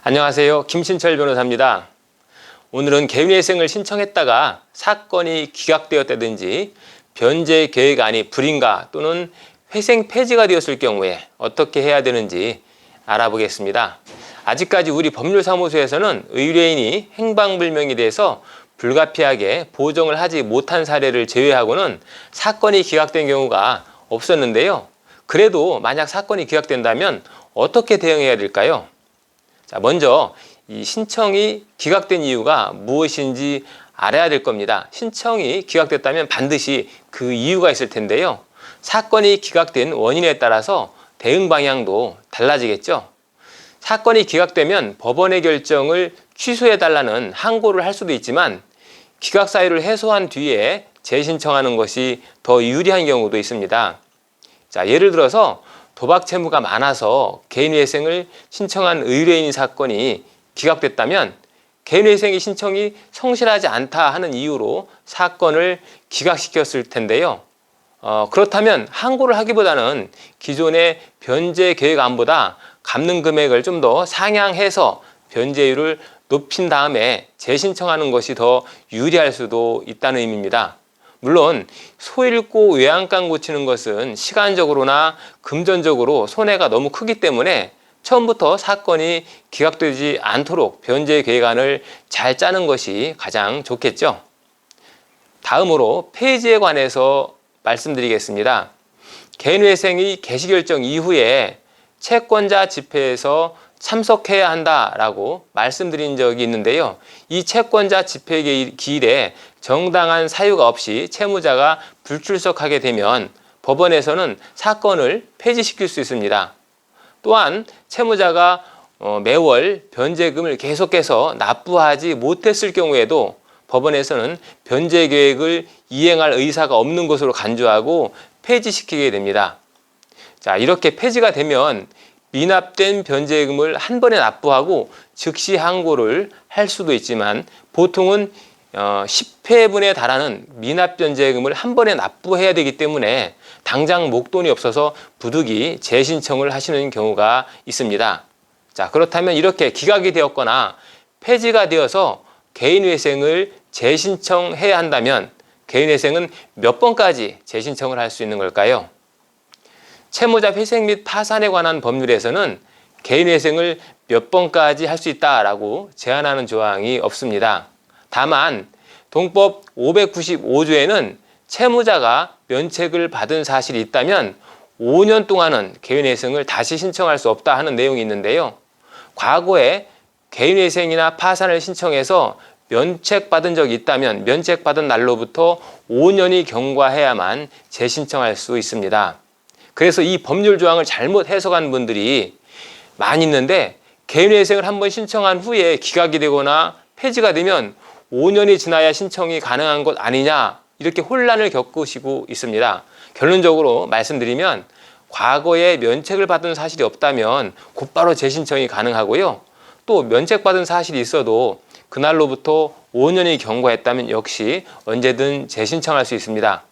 안녕하세요. 김신철 변호사입니다. 오늘은 개인회생을 신청했다가 사건이 기각되었다든지 변제 계획안이 불인가 또는 회생 폐지가 되었을 경우에 어떻게 해야 되는지 알아보겠습니다. 아직까지 우리 법률사무소에서는 의뢰인이 행방불명이 돼서 불가피하게 보정을 하지 못한 사례를 제외하고는 사건이 기각된 경우가 없었는데요. 그래도 만약 사건이 기각된다면 어떻게 대응해야 될까요? 자, 먼저 이 신청이 기각된 이유가 무엇인지 알아야 될 겁니다. 신청이 기각됐다면 반드시 그 이유가 있을 텐데요. 사건이 기각된 원인에 따라서 대응 방향도 달라지겠죠. 사건이 기각되면 법원의 결정을 취소해달라는 항고를 할 수도 있지만 기각 사유를 해소한 뒤에 재신청하는 것이 더 유리한 경우도 있습니다. 자, 예를 들어서 도박 채무가 많아서 개인회생을 신청한 의뢰인 사건이 기각됐다면 개인회생의 신청이 성실하지 않다 하는 이유로 사건을 기각시켰을 텐데요. 그렇다면 항고를 하기보다는 기존의 변제 계획안보다 갚는 금액을 좀 더 상향해서 변제율을 높인 다음에 재신청하는 것이 더 유리할 수도 있다는 의미입니다. 물론 소 잃고 외양간 고치는 것은 시간적으로나 금전적으로 손해가 너무 크기 때문에 처음부터 사건이 기각되지 않도록 변제 계획안을 잘 짜는 것이 가장 좋겠죠. 다음으로 폐지에 관해서 말씀드리겠습니다. 개인회생의 개시결정 이후에 채권자 집회에서 참석해야 한다라고 말씀드린 적이 있는데요. 이 채권자 집회 기일에 정당한 사유가 없이 채무자가 불출석하게 되면 법원에서는 사건을 폐지시킬 수 있습니다. 또한 채무자가 매월 변제금을 계속해서 납부하지 못했을 경우에도 법원에서는 변제 계획을 이행할 의사가 없는 것으로 간주하고 폐지시키게 됩니다. 자, 이렇게 폐지가 되면 미납된 변제금을 한 번에 납부하고 즉시 항고를 할 수도 있지만 보통은 10회분에 달하는 미납 변제금을 한 번에 납부해야 되기 때문에 당장 목돈이 없어서 부득이 재신청을 하시는 경우가 있습니다. 자, 그렇다면 이렇게 기각이 되었거나 폐지가 되어서 개인회생을 재신청해야 한다면 개인회생은 몇 번까지 재신청을 할 수 있는 걸까요? 채무자 회생 및 파산에 관한 법률에서는 개인회생을 몇 번까지 할 수 있다라고 제한하는 조항이 없습니다. 다만 동법 595조에는 채무자가 면책을 받은 사실이 있다면 5년 동안은 개인회생을 다시 신청할 수 없다 하는 내용이 있는데요. 과거에 개인회생이나 파산을 신청해서 면책받은 적이 있다면 면책받은 날로부터 5년이 경과해야만 재신청할 수 있습니다. 그래서 이 법률 조항을 잘못 해석한 분들이 많이 있는데 개인회생을 한번 신청한 후에 기각이 되거나 폐지가 되면 5년이 지나야 신청이 가능한 것 아니냐 이렇게 혼란을 겪으시고 있습니다. 결론적으로 말씀드리면 과거에 면책을 받은 사실이 없다면 곧바로 재신청이 가능하고요. 또 면책받은 사실이 있어도 그날로부터 5년이 경과했다면 역시 언제든 재신청할 수 있습니다.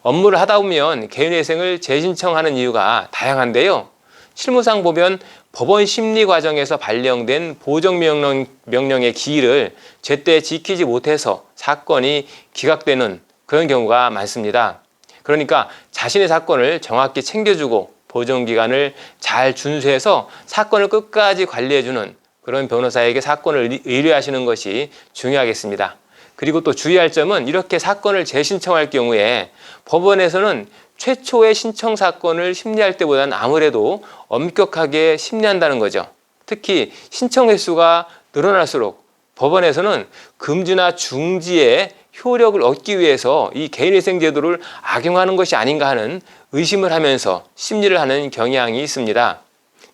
업무를 하다 보면 개인회생을 재신청하는 이유가 다양한데요. 실무상 보면 법원 심리 과정에서 발령된 보정명령의 기일을 제때 지키지 못해서 사건이 기각되는 그런 경우가 많습니다. 그러니까 자신의 사건을 정확히 챙겨주고 보정기간을 잘 준수해서 사건을 끝까지 관리해주는 그런 변호사에게 사건을 의뢰하시는 것이 중요하겠습니다. 그리고 또 주의할 점은 이렇게 사건을 재신청할 경우에 법원에서는 최초의 신청 사건을 심리할 때보다는 아무래도 엄격하게 심리한다는 거죠. 특히 신청 횟수가 늘어날수록 법원에서는 금지나 중지의 효력을 얻기 위해서 이 개인회생 제도를 악용하는 것이 아닌가 하는 의심을 하면서 심리를 하는 경향이 있습니다.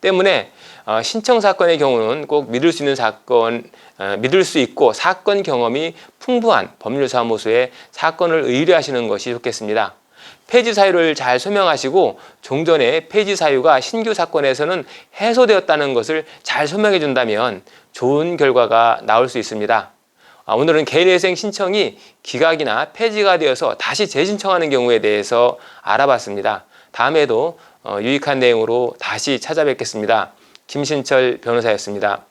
때문에 신청 사건의 경우는 꼭 믿을 수 있고 사건 경험이 풍부한 법률사무소에 사건을 의뢰하시는 것이 좋겠습니다. 폐지 사유를 잘 설명하시고 종전에 폐지 사유가 신규 사건에서는 해소되었다는 것을 잘 설명해 준다면 좋은 결과가 나올 수 있습니다. 오늘은 개인회생 신청이 기각이나 폐지가 되어서 다시 재신청하는 경우에 대해서 알아봤습니다. 다음에도 유익한 내용으로 다시 찾아뵙겠습니다. 김신철 변호사였습니다.